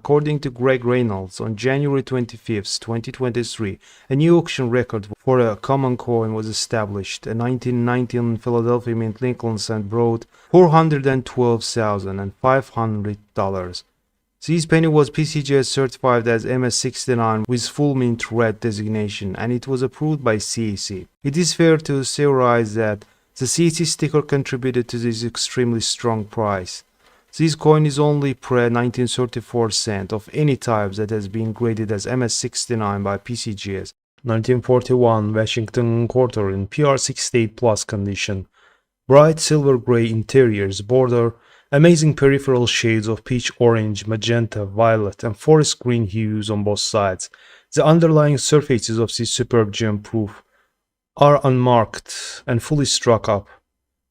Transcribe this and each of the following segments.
According to Greg Reynolds, on January 25, 2023, a new auction record for a common coin was established. A 1919 Philadelphia Mint Lincoln cent brought $412,500. This penny was PCGS certified as MS69 with full mint red designation, and it was approved by CAC. It is fair to theorize that the CAC sticker contributed to this extremely strong price. This coin is only pre-1934 cent of any type that has been graded as MS69 by PCGS. 1941 Washington quarter in PR68 plus condition. Bright silver gray interiors border, amazing peripheral shades of peach orange, magenta, violet, and forest green hues on both sides. The underlying surfaces of this superb gem proof are unmarked and fully struck up.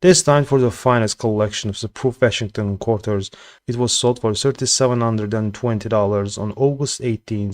Destined for the finest collection of the proof Washington quarters, it was sold for $3,720 on August 18,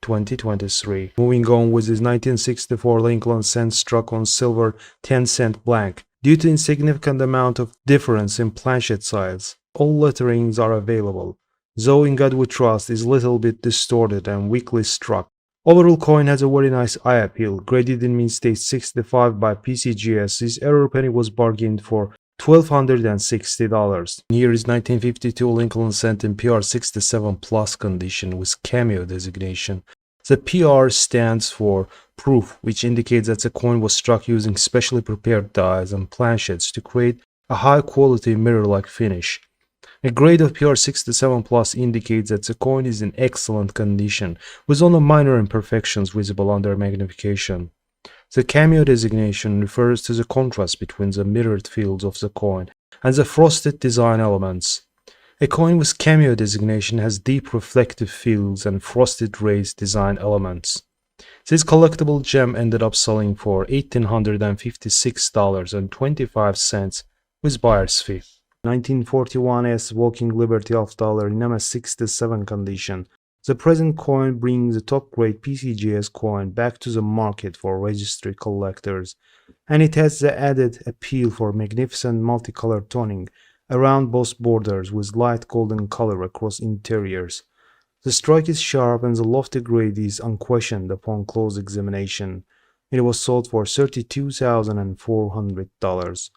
2023. Moving on with this 1964 Lincoln cent struck on silver 10-cent blank. Due to insignificant amount of difference in planchet size, all letterings are available, though In God We Trust is little bit distorted and weakly struck. Overall coin has a very nice eye appeal. Graded in mint state 65 by PCGS, this error penny was bargained for $1,260. Here is 1952 Lincoln cent in PR67 plus condition with cameo designation. The PR stands for proof, which indicates that the coin was struck using specially prepared dies and planchets to create a high quality mirror-like finish. A grade of PR67 plus indicates that the coin is in excellent condition, with only minor imperfections visible under magnification. The cameo designation refers to the contrast between the mirrored fields of the coin and the frosted design elements. A coin with cameo designation has deep reflective fields and frosted raised design elements. This collectible gem ended up selling for $1,856.25 with buyer's fee. 1941 Walking Liberty $1 in MS67 condition. The present coin brings the top-grade PCGS coin back to the market for registry collectors, and it has the added appeal for magnificent multicolored toning around both borders with light golden color across interiors. The strike is sharp and the lofty grade is unquestioned upon close examination. It was sold for $32,400.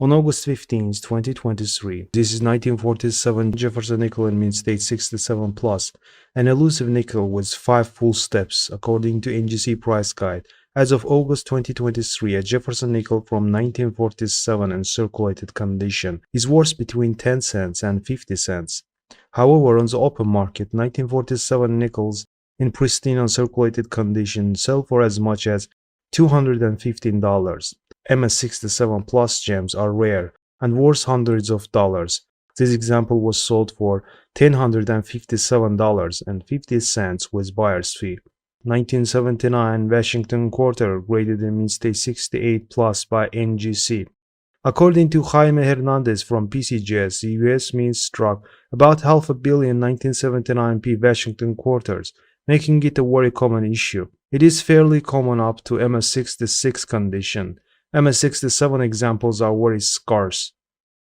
On August 15, 2023, this is 1947 Jefferson nickel in mint state 67 plus, an elusive nickel with 5 full steps according to NGC price guide. As of August 2023, a Jefferson nickel from 1947 in circulated condition is worth between 10 cents and 50 cents. However, on the open market, 1947 nickels in pristine uncirculated condition sell for as much as $215. MS67 Plus gems are rare and worth hundreds of dollars. This example was sold for $1,057.50 with buyer's fee. 1979 Washington quarter graded in mint state 68 plus by NGC. According to Jaime Hernandez from PCGS, the US Mint struck about $500 million 1979 Washington quarters, making it a very common issue. It is fairly common up to MS66 condition. MS67 examples are very scarce.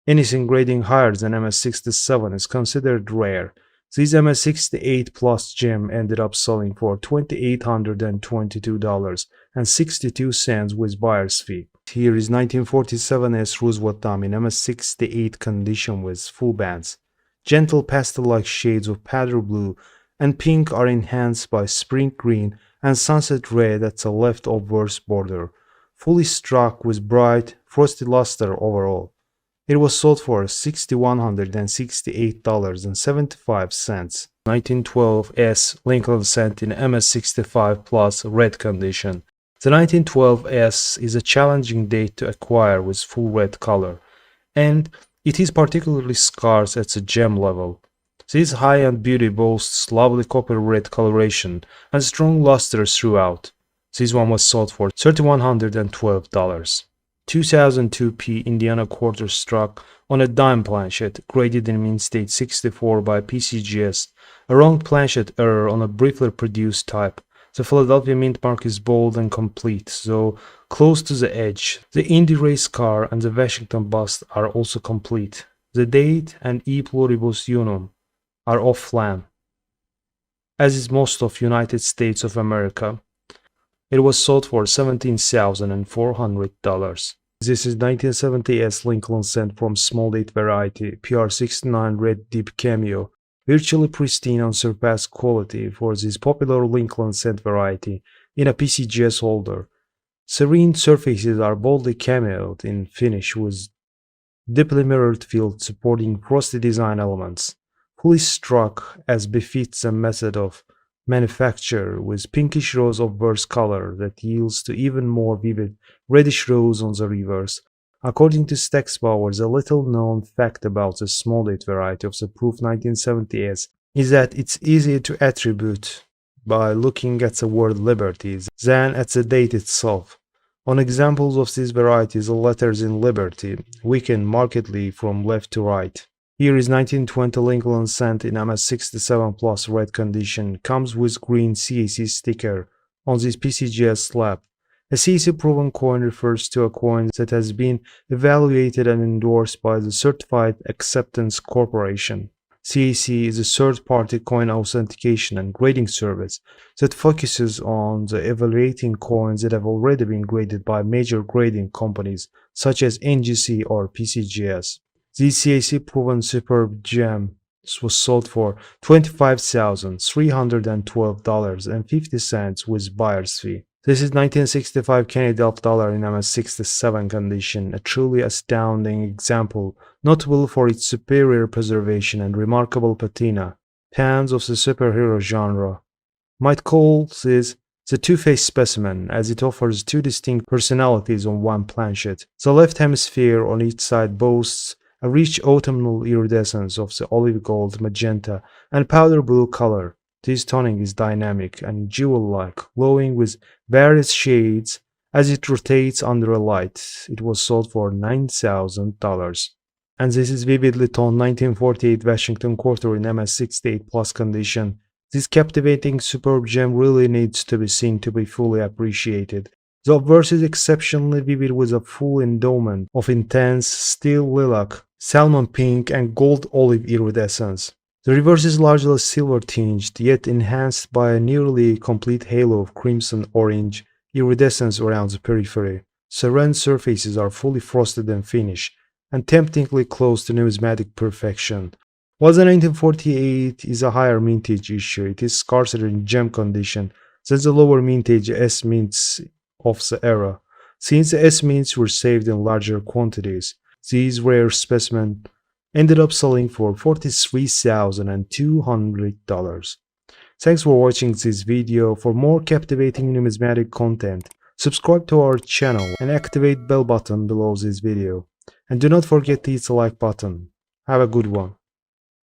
Anything grading higher than MS67 is considered rare. This MS68 plus gem ended up selling for $2,822.62 with buyer's fee. Here is 1947 Roosevelt thumb in MS68 condition with full bands. Gentle pastel-like shades of powder blue and pink are enhanced by spring green and sunset red at the left obverse border, fully struck with bright, frosty luster overall. It was sold for $6,168.75. 1912 S Lincoln cent in MS65 plus red condition. The 1912 S is a challenging date to acquire with full red color, and it is particularly scarce at the gem level. This high-end beauty boasts lovely copper red coloration and strong luster throughout. This one was sold for $3,112. 2002 P Indiana quarter struck on a dime planchet graded in mint state 64 by PCGS, a wrong planchet error on a briefly produced type. The Philadelphia mint mark is bold and complete, though close to the edge. The Indy race car and the Washington bust are also complete. The date and E pluribus unum are off flam. as is most of United States of America. It was sold for $17,400. This is 1970s Lincoln Cent from small date variety, PR69 red deep cameo, virtually pristine unsurpassed quality for this popular Lincoln Cent variety in a PCGS holder. Serene surfaces are boldly cameoed in finish with deeply mirrored field supporting frosty design elements, fully struck as befits a method of manufacture with pinkish rose obverse color that yields to even more vivid reddish rose on the reverse. According to Stax Bowers, a little known fact about the small date variety of the Proof 1970s is that it's easier to attribute by looking at the word liberties than at the date itself. On examples of these varieties, the letters in Liberty weaken markedly from left to right. Here is 1920 Lincoln Cent in MS67 Plus red condition, comes with green CAC sticker on this PCGS slab. A CAC proven coin refers to a coin that has been evaluated and endorsed by the Certified Acceptance Corporation. CAC is a third-party coin authentication and grading service that focuses on the evaluating coins that have already been graded by major grading companies such as NGC or PCGS. This CAC proven superb gem was sold for $25,312.50 with buyer's fee. This is 1965 Canadian dollar in MS67 condition, a truly astounding example, notable for its superior preservation and remarkable patina. Fans of the superhero genre might call this the two-faced specimen, as it offers two distinct personalities on one planchet. The left hemisphere on each side boasts a rich autumnal iridescence of the olive gold, magenta, and powder blue color. This toning is dynamic and jewel-like, glowing with various shades as it rotates under a light. It was sold for $9,000. And this is vividly toned 1948 Washington Quarter in MS68 Plus condition. This captivating superb gem really needs to be seen to be fully appreciated. The obverse is exceptionally vivid with a full endowment of intense steel lilac, salmon pink, and gold olive iridescence. The reverse is largely silver-tinged, yet enhanced by a nearly complete halo of crimson-orange iridescence around the periphery. Serene surfaces are fully frosted and finished, and temptingly close to numismatic perfection. While the 1948 is a higher mintage issue, it is scarcer in gem condition than the lower mintage S mints of the era. Since the S mints were saved in larger quantities, these rare specimens ended up selling for $43,200. Thanks for watching this video. For more captivating numismatic content, subscribe to our channel and activate bell button below this video. And do not forget to hit the like button. Have a good one.